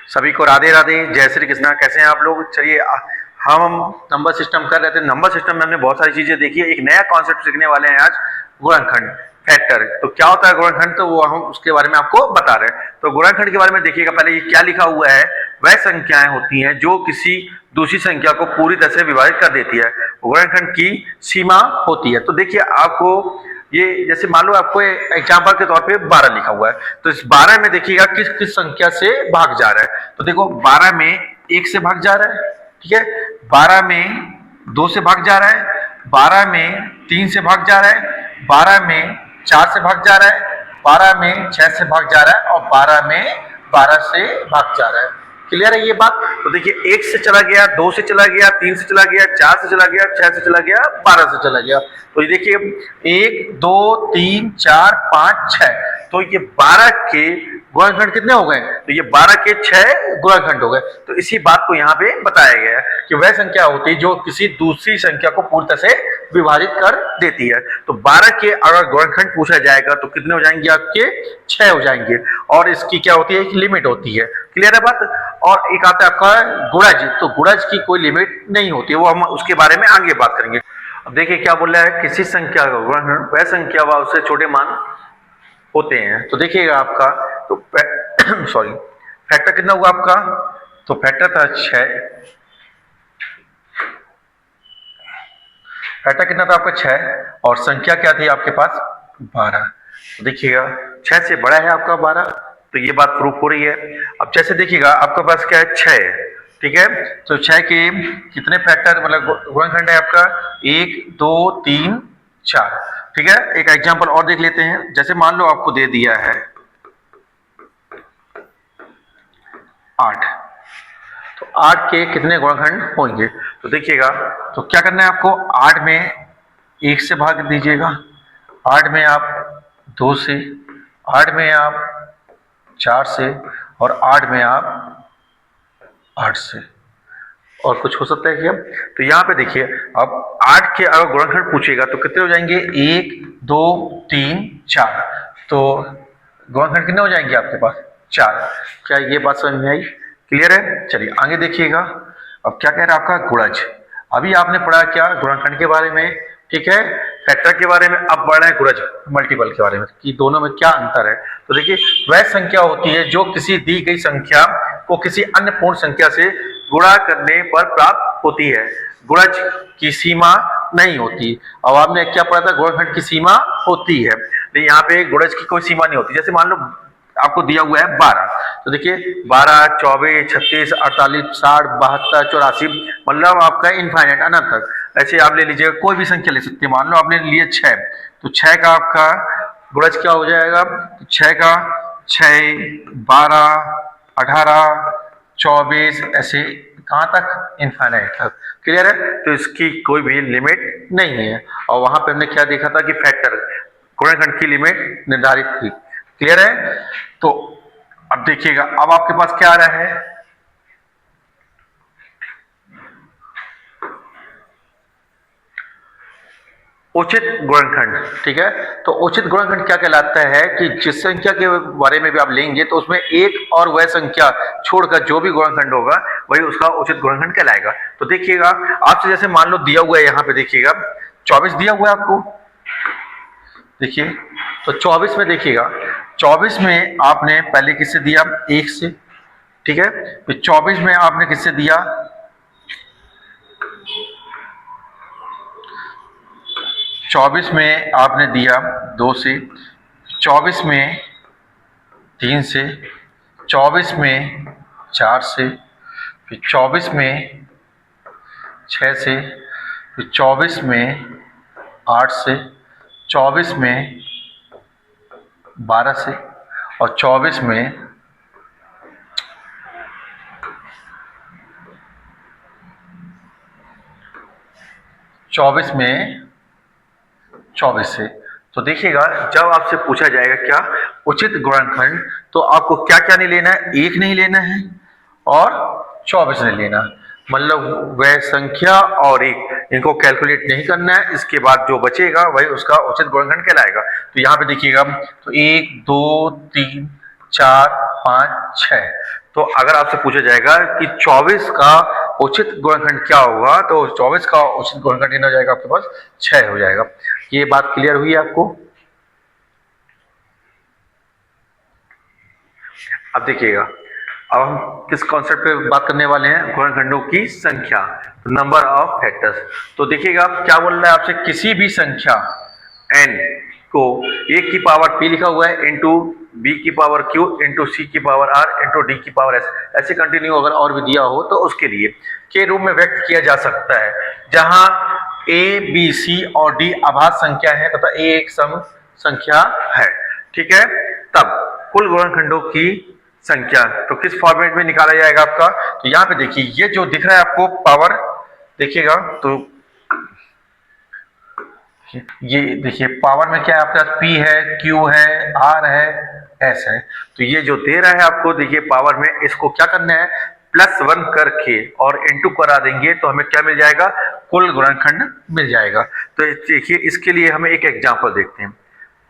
सभी को राधे राधे, जय श्री कृष्णा। कैसे हैं आप लोग? चलिए हम नंबर सिस्टम कर रहे थे। नंबर सिस्टम में हमने बहुत सारी चीजें देखी है। एक नया कॉन्सेप्ट सीखने वाले हैं आज, गुणनखंड, फैक्टर। तो क्या होता है गुणनखंड, तो वो हम उसके बारे में आपको बता रहे हैं। तो गुणनखंड के बारे में देखिएगा। पहले ये क्या लिखा हुआ है, वह संख्याएं होती हैं जो किसी दूसरी संख्या को पूरी तरह से विभाजित कर देती है, गुणनखंड की सीमा होती है। तो देखिए आपको ये, जैसे मान लो आपको एग्जाम्पल के तौर पे 12 लिखा हुआ है, तो इस 12 में देखिएगा किस किस संख्या से भाग जा रहा है। तो देखो 12 में 1 से भाग जा रहा है, ठीक है, 12 में 2 से भाग जा रहा है, 12 में 3 से भाग जा रहा है, 12 में 4 से भाग जा रहा है, 12 में 6 से भाग जा रहा है और 12 में 12 से भाग जा रहा है। क्लियर है ये बात? तो देखिए 1 से चला गया, 2 से चला गया, 3 से चला गया, 4 से चला गया, 6 से चला गया, 12 से चला गया। तो ये देखिए 1 2 3 4 5 6, तो ये 12 के गुणनखंड कितने हो गए? तो ये 12 के 6 गुणनखंड हो गए। तो इसी बात को यहाँ पे बताया गया है कि वह संख्या होती है जो किसी दूसरी संख्या को पूरी तरह से विभाजित कर देती है। तो 12 के अगर गुणनखंड पूछा जाएगा तो कितने हो जाएंगे? आपके 6 हो जाएंगे। और इसकी क्या होती है? एक लिमिट होती है। क्लियर है बात? और एक आता है आपका गुणज। तो गुणज की कोई लिमिट नहीं होती है, वो हम उसके बारे में आगे बात करेंगे। अब देखिए क्या बोल रहा है, किसी संख्या का गुणनखंड वह संख्या व उससे छोटे मान होते हैं। तो देखिएगा आपका तो सॉरी, फैक्टर कितना हुआ आपका? तो फैक्टर था 6। फैक्टर कितना था आपका? 6। और संख्या क्या थी आपके पास? 12। तो देखिएगा 6 से बड़ा है आपका 12, तो ये बात प्रूफ हो रही है। अब जैसे देखिएगा आपके पास क्या है? 6, ठीक है। तो 6 के कितने फैक्टर, मतलब गुणनखंड है आपका? 1 2 3 4, ठीक है। एक एग्जांपल और देख लेते हैं। जैसे मान लो आपको दे दिया है 8, तो 8 के कितने गुणनखंड होंगे? तो देखिएगा, तो क्या करना है आपको? 8 में 1 से भाग दीजिएगा, 8 में आप 2 से, 8 में आप 4 से और 8 में आप 8 से। और कुछ हो सकता है क्या? तो यहाँ पे देखिए, अब 8 के अगर गुणनखंड पूछेगा तो कितने हो जाएंगे? 1 2 3 4। तो गुणनखंड कितने हो जाएंगे आपके पास? 4। क्या ये बात समझ में आई? क्लियर है? चलिए आगे देखिएगा। अब क्या कह रहा है आपका? गुणज। अभी आपने पढ़ा क्या? गुणनखंड के बारे में, ठीक है, फैक्टर के बारे में। अब बढ़ रहे हैं गुणज, मल्टीपल के बारे में, कि दोनों में क्या अंतर है। तो देखिए वह संख्या होती है जो किसी दी गई संख्या को किसी अन्य पूर्ण संख्या से गुणा करने पर प्राप्त होती है। गुणज की सीमा नहीं होती। अब आपने क्या पढ़ा था? गुणनखंड की सीमा होती है, लेकिन यहाँ पे गुणज की कोई सीमा नहीं होती। जैसे मान लो आपको दिया हुआ है 12, तो देखिए 12 24 36 48 60 72 84, मतलब आपका इनफाइनाइट, अनंत तक। ऐसे आप ले लीजिएगा, कोई भी संख्या ले सकते हैं। मान लो आपने लिए 6, तो 6 का आपका गुणज क्या हो जाएगा? 6 का 6 12 18 24, ऐसे कहां तक? इनफाइनाइट तक। क्लियर है? तो इसकी कोई भी लिमिट नहीं है। और वहां पे हमने क्या देखा था कि फैक्टर, गुणनखंड की लिमिट निर्धारित थी। क्लियर है? तो अब देखिएगा, अब आपके पास क्या आ रहा है? उचित गुणनखंड, ठीक है। तो उचित गुणनखंड क्या कहलाता है कि जिस संख्या के बारे में भी आप लेंगे तो उसमें एक और वह संख्या छोड़कर जो भी गुणनखंड होगा वही उसका उचित गुणनखंड कहलाएगा। तो देखिएगा आपसे, जैसे मान लो दिया हुआ है, यहाँ पे देखिएगा 24 दिया हुआ है आपको, देखिए। तो 24 में देखिएगा, 24 में आपने पहले किससे दिया? 1 से, ठीक है। फिर 24 में आपने किससे दिया? 24 में आपने दिया 2 से, 24 में 3 से, 24 में 4 से, फिर 24 में 6 से, फिर 24 में 8 से, 24 में 12 से और 24 में 24 से। तो देखिएगा, जब आपसे पूछा जाएगा क्या उचित गुणनखंड, तो आपको क्या क्या नहीं लेना है? 1 नहीं लेना है और 24 नहीं लेना है। मतलब वह संख्या और 1, इनको कैलकुलेट नहीं करना है। इसके बाद जो बचेगा वही उसका उचित गुणनखंड कहलाएगा। तो यहाँ पे देखिएगा, तो 1 2 3 4 5 6, तो अगर आपसे पूछा जाएगा कि 24 का उचित गुणनखंड क्या होगा, तो 24 का उचित गुणनखंड कितना हो जाएगा आपके पास, 6 हो जाएगा। ये बात क्लियर हुई आपको? अब देखिएगा, अब हम किस कॉन्सेप्ट पे बात करने वाले हैं, गुणनखंडों की संख्या, नंबर ऑफ फैक्टर्स। तो देखिएगा क्या बोल रहा है आपसे, किसी भी संख्या n को a की पावर p लिखा हुआ है इंटू b की पावर q इंटू c की पावर r इंटू d की पावर s, ऐसे कंटिन्यू अगर और भी दिया हो तो उसके लिए के रूप में व्यक्त किया जा सकता है, जहां a b c और d अभाज्य संख्या है तथा a एक सम संख्या है। ठीक है, तब कुल गुणनखंडों की संख्या तो किस फॉर्मेट में निकाला जाएगा आपका, तो यहाँ पे देखिए ये जो दिख रहा है आपको पावर, देखिएगा तो ये देखिए पावर में क्या है आपके पास, P है, Q है, R है, S है। तो ये जो दे रहा है आपको, देखिए पावर में, इसको क्या करना है, +1 करके और इंटू करा देंगे तो हमें क्या मिल जाएगा, कुल गुणनखंड मिल जाएगा। तो देखिए इसके लिए हमें एक एग्जांपल देखते हैं।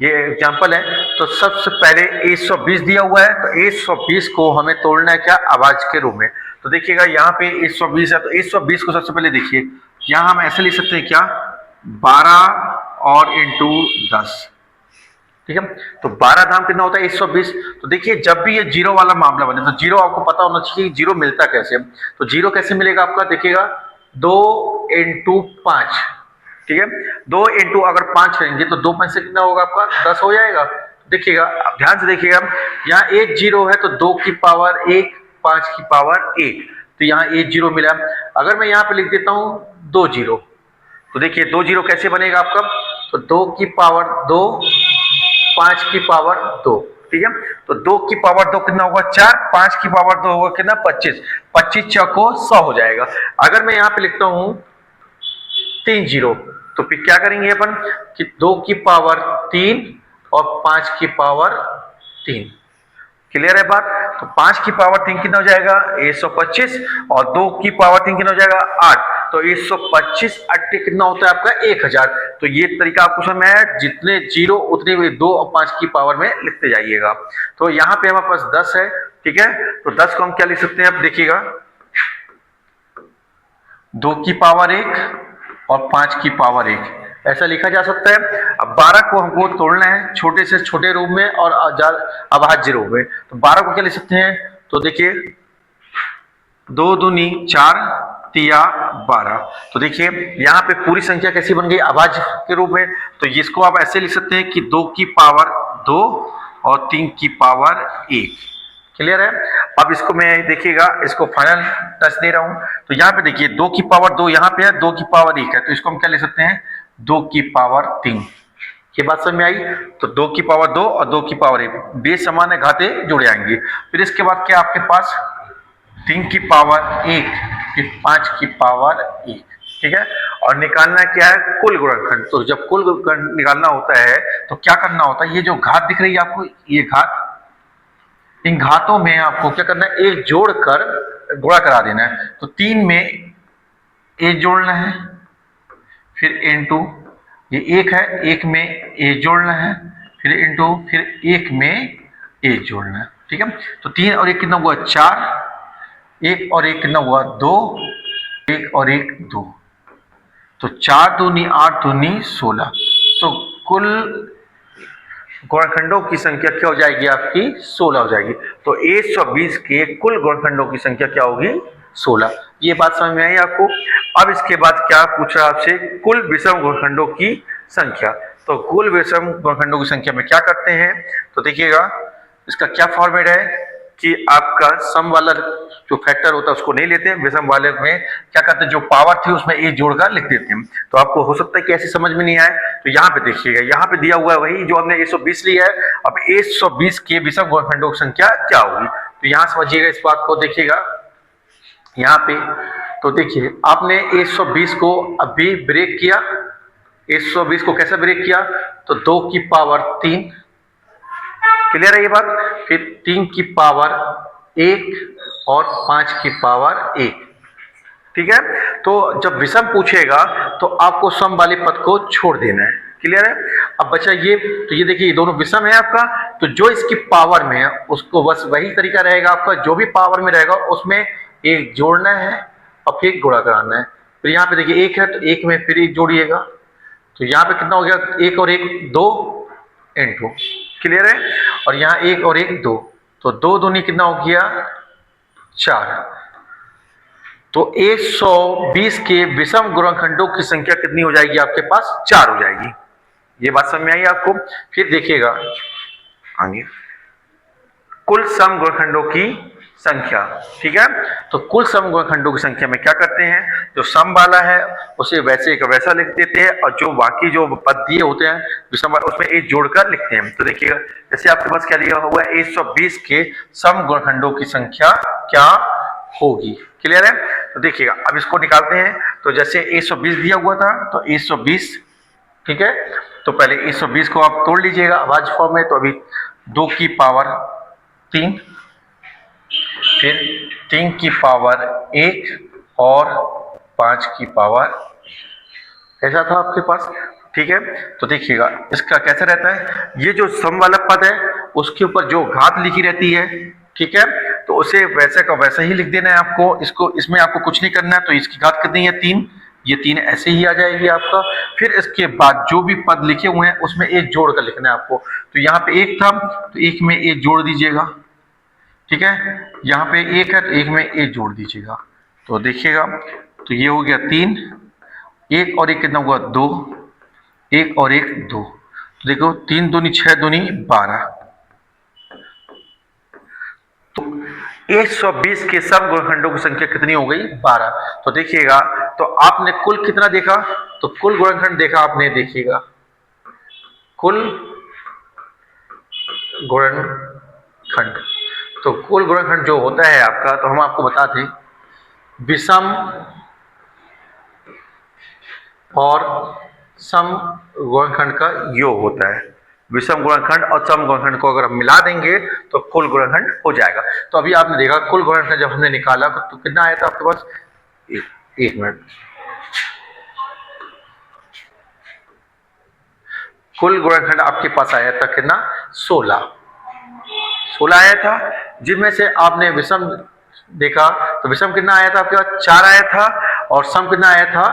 ये एग्जांपल है, तो सबसे पहले 120 दिया हुआ है, तो 120 को हमें तोड़ना है क्या, अभाज्य के रूप में। तो देखिएगा यहाँ पे 120 है, तो 120 को सबसे पहले देखिए यहाँ हम ऐसे लिख सकते हैं क्या, 12 और इंटू 10। ठीक है, तो 12 धाम कितना होता है, 120। तो देखिए जब भी ये जीरो वाला मामला बने, तो जीरो आपको पता होना चाहिए जीरो मिलता कैसे। तो जीरो कैसे मिलेगा आपका, देखिएगा 2 इंटू 5। ठीक है, 2 इंटू अगर 5 करेंगे तो 2 5 से कितना होगा आपका, 10 हो जाएगा। देखिएगा ध्यान से देखिएगा, यहाँ 1 जीरो है तो 2 की पावर 1, 5 की पावर 1, तो यहाँ 1 जीरो मिला। अगर मैं यहाँ पे लिख देता हूँ 2 जीरो, तो देखिए 2 जीरो कैसे बनेगा आपका, तो 2 की पावर 2, 5 की पावर 2। ठीक है, तो 2 की पावर 2 कितना होगा, 4, 5 की पावर 2 होगा कितना, 25, 25 चौको 100 हो जाएगा। अगर मैं यहाँ पे लिखता हूँ 3 जीरो, तो फिर क्या करेंगे अपन कि 2 की पावर 3 और 5 की पावर 3। क्लियर है बात? तो 5 की पावर 3 कितना हो जाएगा, 125, और 2 की पावर 3 कितना हो जाएगा, 8। तो 125 8 कितना होता है आपका, 1000। तो ये तरीका आपको समझ में है, जितने जीरो उतने में 2 और 5 की पावर में लिखते जाइएगा। तो यहाँ पे हमारे पास 10 है। ठीक है, तो 10 को हम क्या लिख सकते हैं, अब देखिएगा 2 की पावर 1 और 5 की पावर 1, ऐसा लिखा जा सकता है। अब 12 को हमको तोड़ना है छोटे से छोटे रूप में और अभाज्य रूप में, तो 12 को क्या लिख सकते हैं, तो देखिए 2 दूनी 4 तिया 12। तो देखिए यहाँ पे पूरी संख्या कैसी बन गई, अभाज्य के रूप में। तो इसको आप ऐसे लिख सकते हैं कि 2 की पावर 2 और 3 की पावर 1। क्लियर है? अब इसको मैं देखिएगा, इसको फाइनल टच दे रहा हूं। तो यहाँ पे देखिए 2 की पावर 2 यहाँ पे है, 2 की पावर 1 है, तो इसको हम क्या ले सकते हैं, 2 की पावर 3। ये बात समझ में आई? तो 2 की पावर 2 और 2 की पावर 1 बेस समान है, घाते जुड़ जाएंगे। फिर इसके बाद क्या आपके पास 3 की पावर 1, फिर 5 की पावर 1। ठीक है, और निकालना क्या है, कुल गुणनखंड। तो जब कुल गुणनखंड निकालना होता है तो क्या करना होता है, ये जो घात दिख रही है आपको, ये घात, इन घातों में आपको क्या करना है, एक जोड़कर गुणा करा देना है। तो 3 में एक जोड़ना है, फिर इंटू, ये 1 है, 1 में एक जोड़ना है, फिर इंटू, फिर 1 में एक जोड़ना है। ठीक है, तो 3 और 1 कितना हुआ, 4, 1 और 1 कितना हुआ, 2, 1 और 1 2, तो 4 दूनी 8 दूनी 16। तो कुल गुणनखंडों की संख्या क्या हो जाएगी आपकी, 16 हो जाएगी। तो 120 के कुल गुणनखंडों की संख्या क्या होगी, 16। ये बात समझ में आई आपको? अब इसके बाद क्या पूछ रहा है आपसे, कुल विषम गुणनखंडों की संख्या। तो कुल विषम गुणनखंडों की संख्या में क्या करते हैं, तो देखिएगा इसका क्या फॉर्मेट है कि आपका सम वाला जो फैक्टर होता है उसको नहीं लेते हैं, विषम वाले में क्या करते हैं, जो पावर थी उसमें एक जोड़कर लिख देते हैं। तो आपको हो सकता है कि ऐसी समझ में नहीं आए, तो यहाँ पे देखिएगा, यहाँ पे दिया हुआ है वही जो हमने 120 लिया है। अब 120 के विषम गुणनखंडों की संख्या क्या होगी, तो यहाँ समझिएगा इस बात को। देखिएगा यहाँ पे, तो देखिए आपने 120 को अभी ब्रेक किया, 120 को कैसे ब्रेक किया, तो 2 की पावर 3। क्लियर है ये बात? फिर 3 की पावर 1 और 5 की पावर 1। ठीक है, तो जब विषम पूछेगा तो आपको सम वाले पद को छोड़ देना है। क्लियर है। अब बचा ये, तो ये देखिए ये दोनों विषम है आपका, तो जो इसकी पावर में है उसको बस वही तरीका रहेगा आपका, जो भी पावर में रहेगा उसमें एक जोड़ना है और फिर गुणा कराना है। फिर यहाँ पे देखिए एक है तो एक में फिर एक जोड़िएगा, तो यहाँ पे कितना हो गया, एक और एक दो इंटू, क्लियर है। और यहाँ एक और एक दो, तो दो दूनी कितना हो गया 4। तो 120 के विषम गुणनखंडों की संख्या कितनी हो जाएगी आपके पास, 4 हो जाएगी। ये बात समझ में आई आपको। फिर देखिएगा आगे कुल सम गुणनखंडों की संख्या, ठीक है। तो कुल सम गुणनखंडों की संख्या में क्या करते हैं, जो सम वाला है उसे वैसे का वैसा लिख देते हैं और जो बाकी जो पद दिए होते हैं विषम वाला उसमें एक जोड़कर लिखते हैं। तो देखिएगा जैसे आपके पास क्या दिया हुआ है, 120 के सम गुणनखंडों की संख्या क्या होगी, क्लियर है। तो देखिएगा अब इसको निकालते हैं। तो जैसे 120 दिया हुआ था तो 120, ठीक है। तो पहले 120 को आप तोड़ लीजिएगा अभाज्य फॉर्म में, तो अभी 2 की पावर 3, फिर 3 की पावर 1 और 5 की पावर, ऐसा था आपके पास, ठीक है। तो देखिएगा इसका कैसे रहता है, ये जो सम वाला पद है उसके ऊपर जो घात लिखी रहती है, ठीक है, तो उसे वैसे का वैसा ही लिख देना है आपको। इसको इसमें आपको कुछ नहीं करना है। तो इसकी घात कितनी है 3, ये 3 ऐसे ही आ जाएगी आपका। फिर इसके बाद जो भी पद लिखे हुए हैं उसमें एक जोड़ कर लिखना है आपको। तो यहाँ पे एक था तो एक में एक जोड़ दीजिएगा, ठीक है। यहाँ पे एक है तो एक में एक जोड़ दीजिएगा। तो देखिएगा तो ये हो गया 3, एक और एक कितना हुआ 2, एक और एक 2। तो देखो 3 दूनी 6 दूनी 12। तो 120 के सब गुणनखंडों की संख्या कितनी हो गई 12। तो देखिएगा तो आपने कुल कितना देखा, तो कुल गुणनखंड देखा आपने, देखिएगा कुल गुणनखंड। तो कुल गुणनखंड जो होता है आपका, तो हम आपको बताते विषम और सम गुणनखंड का योग होता है। विषम गुणनखंड और सम गुणनखंड को अगर हम मिला देंगे तो कुल गुणनखंड हो जाएगा। तो अभी आपने देखा कुल गुणनखंड जब हमने निकाला तो कितना आया था आपके पास, एक मिनट, कुल गुणनखंड आपके पास आया था कितना 16 आया था, जिनमें से आपने विषम देखा तो विषम कितना आया था आपके पास 4 आया था और सम कितना आया था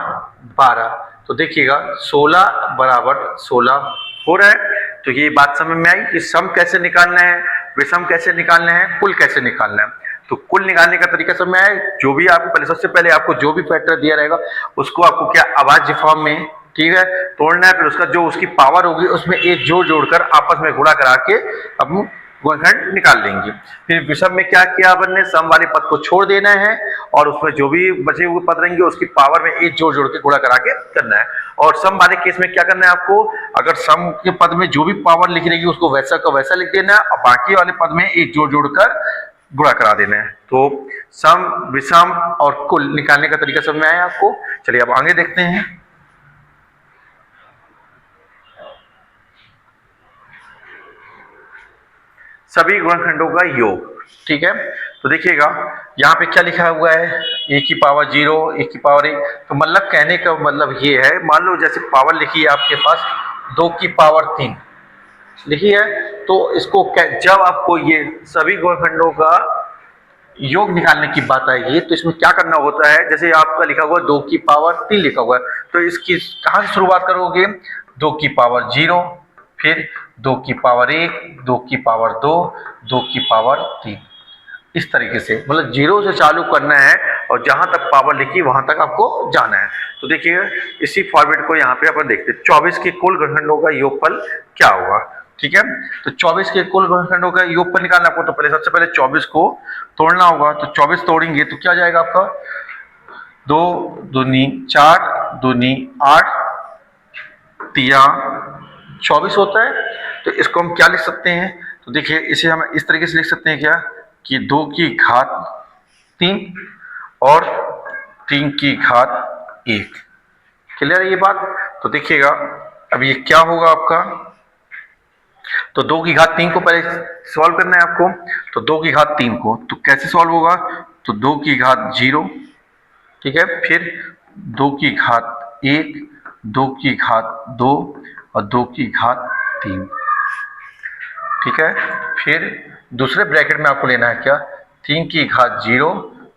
12। तो देखिएगा 16 बराबर 16 हो रहा है। तो ये बात समझ में आई कि सम कैसे निकालना है, विषम कैसे निकालना है, कुल कैसे निकालना है। तो कुल निकालने का तरीका समझ में आया। जो भी आपको पहले, सबसे पहले आपको जो भी फैक्टर दिया रहेगा उसको आपको क्या अभाज्य फॉर्म में, ठीक है, तोड़ना है। फिर उसका जो उसकी पावर होगी उसमें एक जोड़ जोड़कर आपस में गुणा करा के अब गुणनखंड निकाल लेंगे। फिर विषम में क्या किया अपन ने, सम वाले पद को छोड़ देना है और उसमें जो भी बचे हुए पद रहेंगे उसकी पावर में एक जोड़ जोड़ के गुणा करा के करना है। और सम वाले केस में क्या करना है आपको, अगर सम के पद में जो भी पावर लिखी रहेगी उसको वैसा का वैसा लिख देना है और बाकी वाले पद में एक जोड़ जोड़कर गुणा करा देना है। तो सम, विषम और कुल निकालने का तरीका समझ में आया आपको। चलिए अब आगे देखते हैं। सभी गुणनखंडों का योग, ठीक है। तो देखिएगा यहाँ पे क्या लिखा हुआ है, a की पावर 0, a की पावर 1। तो मतलब कहने का मतलब ये है, मान लो जैसे पावर लिखी है आपके पास 2 की पावर 3 लिखी है, तो इसको जब आपको ये सभी गुणनखंडों का योग निकालने की बात आएगी तो इसमें क्या करना होता है, जैसे आपका लिखा हुआ 2 की पावर 3 लिखा हुआ है, तो इसकी कहाँ से शुरुआत करोगे, 2 की पावर 0, फिर 2 की पावर 1, 2 की पावर 2, 2 की पावर 3, इस तरीके से मतलब 0 से चालू करना है और जहां तक पावर लिखी वहां तक आपको जाना है। तो देखिए इसी फॉर्मेट को यहाँ पे अपन देखते हैं। 24 के कुल गुणनखंडों का योगफल क्या होगा, ठीक है। तो 24 के कुल गुणनखंडों का योगफल निकालना आपको, तो पहले सबसे पहले 24 को तोड़ना होगा। तो 24 तोड़ेंगे तो क्या जाएगा आपका, 2 दूनी 4, दूनी 8, 3 24 होता है। तो इसको हम क्या लिख सकते हैं, तो देखिए इसे हम इस तरीके से लिख सकते हैं क्या, कि 2 की घात 3 और 3 की घात 1। क्लियर है ये बात। तो देखिएगा अब ये क्या होगा आपका, तो 2 की घात 3 को पहले सॉल्व करना है आपको। तो 2 की घात 3 को तो कैसे सॉल्व होगा, तो 2 की घात 0, ठीक है, फिर 2 की घात 1, 2 की घात 2 और 2 की घात 3। ठीक है, फिर दूसरे ब्रैकेट में आपको लेना है क्या, 3 की घात 0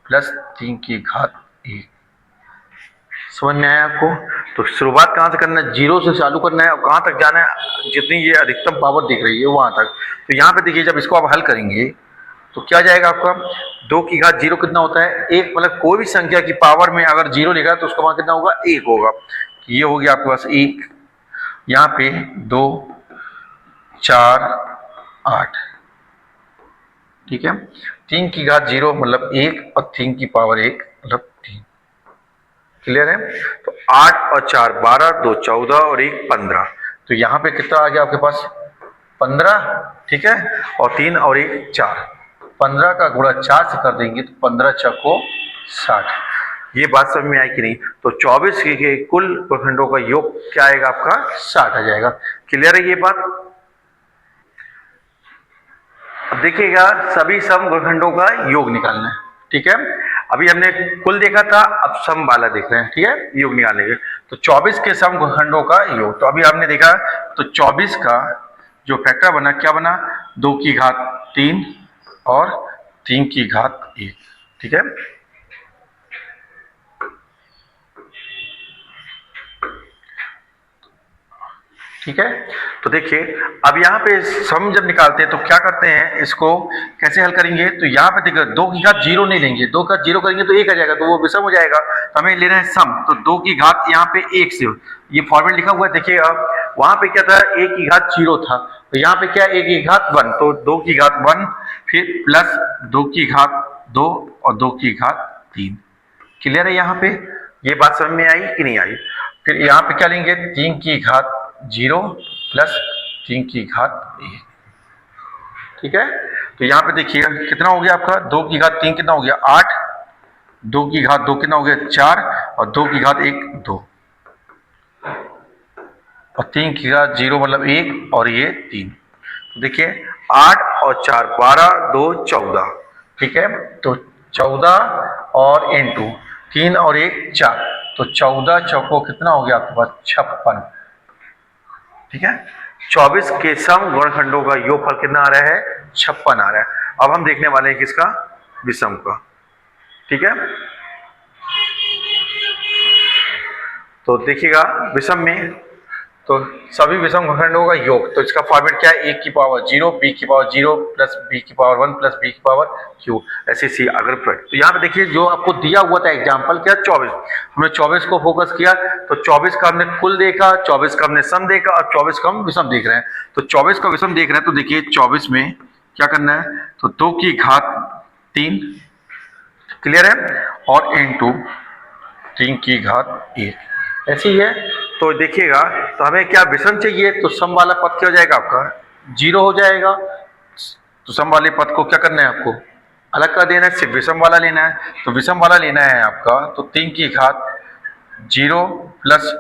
प्लस 3 की घात 1। समझ में आया आपको? तो शुरुआत कहाँ से करना है, 0 से चालू करना है और कहाँ तक जाना है, जितनी ये अधिकतम पावर दिख रही है वहां तक। तो यहाँ पे देखिए, जब इसको आप हल करेंगे तो क्या जाएगा आपका, 2 की घात 0 कितना होता है, 1। मतलब कोई भी संख्या की पावर में अगर 0 लिखा है तो उसका मान कितना होगा, 1 होगा। ये हो गया आपके पास 1, यहाँ पे 2 4 8। ठीक है, 3 की घात 0 मतलब 1 और 3 की पावर 1 मतलब 3। क्लियर है? तो 8 और 4 12, 2 14 और 1 15। तो यहाँ पे कितना आ गया आपके पास, 15। ठीक है, और 3 और 1 4। 15 का गुणा 4 से कर देंगे तो 15 चौको 60। ये बात समझ में आई कि नहीं? तो 24 के कुल खंडों का योग क्या आएगा आपका, 60 आ जाएगा। क्लियर है ये बात? अब देखिएगा, सभी सम खंडों का योग निकालना है। ठीक है, अभी हमने कुल देखा था, अब सम वाला देख रहे हैं। ठीक है, योग निकालेंगे। तो 24 के सम खंडों का योग, तो अभी हमने देखा तो 24 का जो फैक्टर बना, क्या बना, 2 की घात 3 और 3 की घात 1। ठीक है, ठीक है। तो देखिए, अब यहाँ पे सम जब निकालते हैं तो क्या करते हैं, इसको कैसे हल करेंगे, तो यहाँ पे देखिए 2 की घात 0 नहीं लेंगे, 2 का 0 करेंगे तो 1 आ जाएगा, तो वो विषम हो जाएगा। तो हमें लेना है सम, तो 2 की घात यहाँ पे 1 से, ये फॉर्मेट लिखा हुआ है देखिएगा। वहां पे क्या था, 1 की घात 0 था, तो यहाँ पे क्या, 1 की घात 1, तो 2 की घात 1 फिर प्लस 2 की घात 2 और 2 की घात 3। क्लियर है यहाँ पे? ये बात समझ में आई कि नहीं आई? फिर यहाँ पे क्या लेंगे, 3 की घात 0 प्लस 3 की घात 1। ठीक है, तो यहाँ पे देखिएगा कितना हो गया आपका, 2 की घात 3 कितना हो गया, 8, 2 की घात 2 कितना हो गया, 4, और 2 की घात 1 2, और 3 की घात 0 मतलब 1 और ये 3। तो देखिए 8 और 4 12, 2 14। ठीक है, तो 14 और इनटू 3 और 1 4, तो 14 चौको कितना हो गया आपके पास, 56। ठीक है, 24 के सम गुणनखंडों का योगफल कितना आ रहा है, 56 आ रहा है। अब हम देखने वाले हैं किसका, विषम का। ठीक है, तो देखिएगा विषम में, तो सभी विषम खंडों का योग, तो इसका फॉर्मेट क्या है, 1 की पावर 0 b की पावर 0 प्लस b की पावर 1 प्लस b की पावर q, ऐसे सी अगर। तो यहाँ पे देखिए जो आपको दिया हुआ था एग्जांपल क्या, 24, हमने 24 को फोकस किया, तो 24 का हमने कुल देखा, 24 का हमने सम देखा और 24 का हम विषम देख रहे हैं। तो 24 का विषम देख रहे हैं, तो देखिए 24 में क्या करना है, तो 2 की घात 3, क्लियर है, और इनटू 3 की घात 1, ऐसी ही है। तो देखिएगा, तो हमें क्या विषम चाहिए, तो सम वाला पद क्या हो जाएगा आपका, 0 हो जाएगा। तो सम वाले पद को क्या करना है आपको, अलग कर देना है, सिर्फ विषम वाला लेना है। तो विषम वाला लेना है आपका, तो 3 की घात 0 प्लस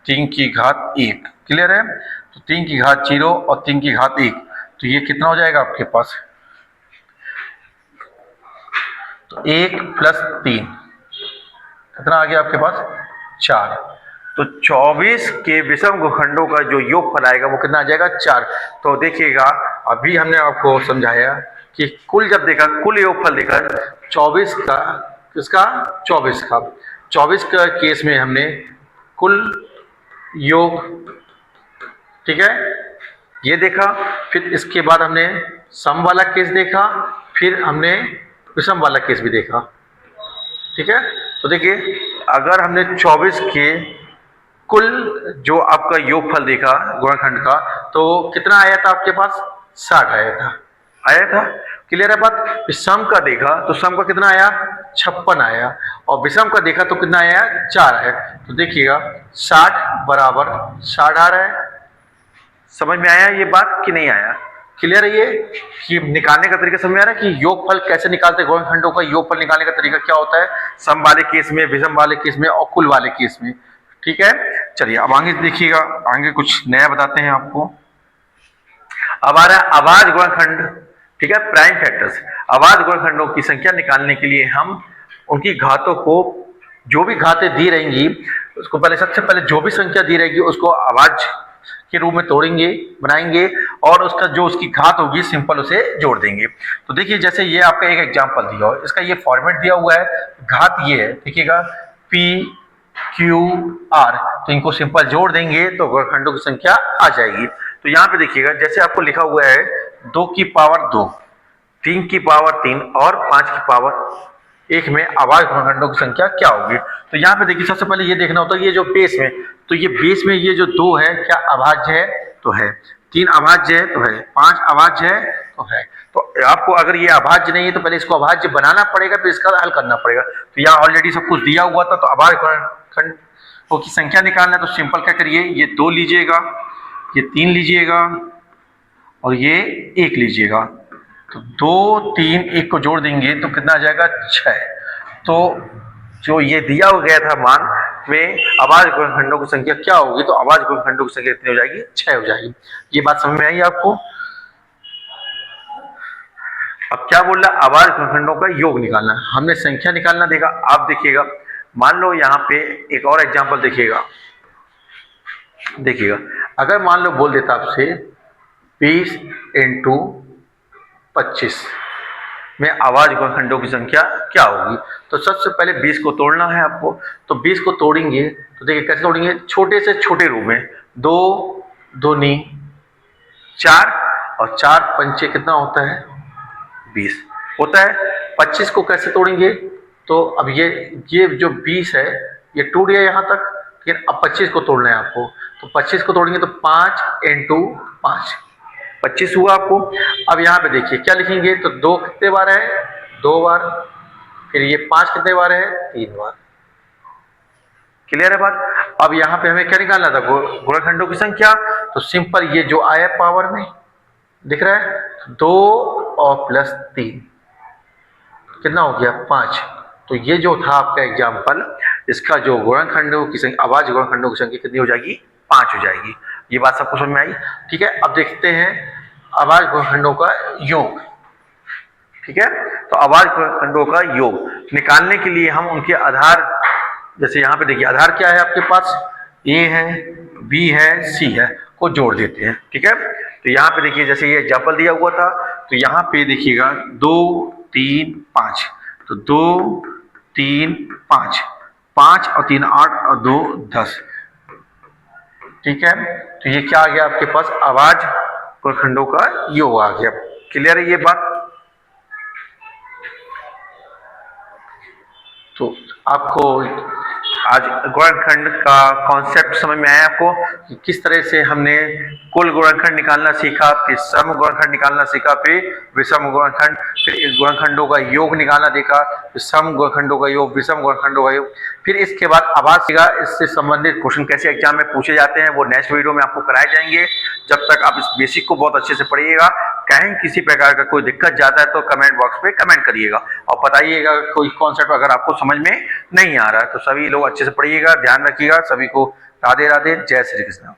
3 की घात 1, क्लियर है। तो 3 की घात 0 और 3 की घात 1, तो ये कितना हो जाएगा आपके पास, तो 1 प्लस 3 कितना आ गया आपके पास, 4। तो 24 के विषम खंडों का जो योगफल आएगा वो कितना आ जाएगा, 4। तो देखिएगा, अभी हमने आपको समझाया कि कुल जब देखा, कुल योगफल देखा 24 का, किसका, 24 का, 24 का केस में हमने कुल योग, ठीक है, ये देखा। फिर इसके बाद हमने सम वाला केस देखा, फिर हमने विषम वाला केस भी देखा। ठीक है, तो देखिए अगर हमने 24 के कुल जो आपका योगफल देखा गुणनखंड का, तो कितना आया था आपके पास, 60 आया था। क्लियर है बात। सम का देखा तो सम का कितना आया, 56 आया, और विषम का देखा तो कितना आया, 4 आया। तो देखिएगा 60 बराबर 60 आ रहा है। समझ में आया ये बात कि नहीं आया? क्लियर है ये कि निकालने का तरीका समझ में आ रहा है कि योगफल कैसे निकालते हैं, गुणनखंडों का योगफल निकालने का तरीका क्या होता है, सम वाले केस में, विषम वाले केस में और कुल वाले केस में। ठीक है, चलिए अब आगे देखिएगा, आगे कुछ नया बताते हैं आपको। अब आ रहा है अभाज्य गुणनखंड। ठीक है, प्राइम फैक्टर्स। अभाज्य गुणनखंडों की संख्या निकालने के लिए हम उनकी घातों को, जो भी घातें दी रहेंगी उसको पहले, सबसे पहले जो भी संख्या दी रहेगी उसको अभाज्य के रूप में तोड़ेंगे, बनाएंगे और उसका जो उसकी घात होगी सिंपल उसे जोड़ देंगे। तो देखिए जैसे ये आपका एक एग्जांपल दिया हो, इसका ये फॉर्मेट दिया हुआ है, घात ये है, देखिएगा P Q R, तो इनको सिंपल जोड़ देंगे तो गुणनखंडों की संख्या आ जाएगी। तो यहाँ पे देखिएगा जैसे आपको लिखा हुआ है 2 की पावर 2, 3 की पावर 3 और 5 की पावर 1 में अभाज्य गुणनखंडों की संख्या क्या होगी। तो यहाँ पे देखिए सबसे पहले ये देखना होता है ये जो बेस में, तो ये बेस में ये जो 2 है क्या अभाज्य है, तो है, 3 अभाज्य है तो है, 5 अभाज्य है तो है। तो आपको अगर ये अभाज्य नहीं है तो पहले इसको अभाज्य बनाना पड़ेगा, फिर इसका हल करना पड़ेगा। तो यहाँ ऑलरेडी सब कुछ दिया हुआ था, तो अभाज्य गुणनखंडों की संख्या निकालना है तो सिंपल क्या करिए, ये 2 लीजिएगा, ये 3 लीजिएगा और ये 1 लीजिएगा। तो 2 3 1 को जोड़ देंगे तो कितना आ जाएगा 6। तो जो ये दिया गया था मान में अभाज्य गुणनखंडों की संख्या क्या होगी, तो अभाज्य गुणनखंडों की संख्या कितनी हो जाएगी, 6 हो जाएगी। ये बात समझ में आई आपको। अब क्या बोल रहा है, अभाज्य गुणनखंडों का योग निकालना, हमने संख्या निकालना देखा। आप देखिएगा मान लो यहाँ पे एक और एग्जाम्पल देखिएगा, अगर मान लो बोल देता आपसे 20 × 25 में अभाज्य गुणनखंडों की संख्या क्या होगी। तो सबसे पहले 20 को तोड़ना है आपको, तो 20 को तोड़ेंगे तो देखिए कैसे तोड़ेंगे, छोटे से छोटे रूप में, 2 दूनी 4 और 4 पंचे कितना होता है 20 होता है। 25 को कैसे तोड़ेंगे, तो अब ये जो 20 है ये टूट गया यहाँ तक, लेकिन अब 25 को तोड़ना है आपको। तो 25 को तोड़ेंगे तो 5 × 5 25 हुआ आपको। अब यहाँ पे देखिए क्या लिखेंगे, तो 2 कितने बार है, 2 बार, फिर ये 5 कितने बार है, 3 बार। क्लियर है बात। अब यहाँ पे हमें क्या निकालना था, गुणनखंडों की संख्या। तो सिंपल ये जो आया पावर में दिख रहा है 2 और +3 कितना हो गया 5। तो ये जो था आपका एग्जाम्पल, इसका जो गुणनखंडों की संख्या, अभाज्य गुणनखंडों की संख्या कितनी हो जाएगी, 5 हो जाएगी। ये बात सबको समझ में आई। ठीक है, अब देखते हैं अभाज्य गुणनखंडों का योग। ठीक है, तो अभाज्य गुणनखंडों का योग निकालने के लिए हम उनके आधार, जैसे यहाँ पे देखिए आधार क्या है आपके पास, A है, B है, C है, को जोड़ देते हैं। ठीक है, तो यहाँ पे देखिए जैसे ये एग्जाम्पल दिया हुआ था, तो यहाँ पे देखिएगा 2 3 5, तो 2 3 5, 5 और 3 8 और 2 10। ठीक है, तो ये क्या आ गया आपके पास, अभाज्य गुणनखंडों का योग आ गया। क्लियर है ये बात। तो आपको आज गुणनखंड का कॉन्सेप्ट समझ में आया आपको कि किस तरह से हमने कुल गुणनखंड निकालना सीखा, फिर सम गुणनखंड निकालना सीखा, फिर विषम गुणनखंड, फिर इस गुणनखंडों का योग निकालना देखा, फिर सम गुणनखंडों का योग, विषम गुणनखंडों का योग, फिर इसके बाद आभाज्य का इससे संबंधित क्वेश्चन कैसे एग्जाम में पूछे जाते हैं वो नेक्स्ट वीडियो में आपको कराए जाएंगे। जब तक आप इस बेसिक को बहुत अच्छे से पढ़िएगा। कहीं किसी प्रकार का कोई दिक्कत जाता है तो कमेंट बॉक्स पे कमेंट करिएगा और बताइएगा कोई कॉन्सेप्ट अगर आपको समझ में नहीं आ रहा है। तो सभी लोग अच्छे से पढ़िएगा, ध्यान रखिएगा। सभी को राधे राधे, जय श्री कृष्ण।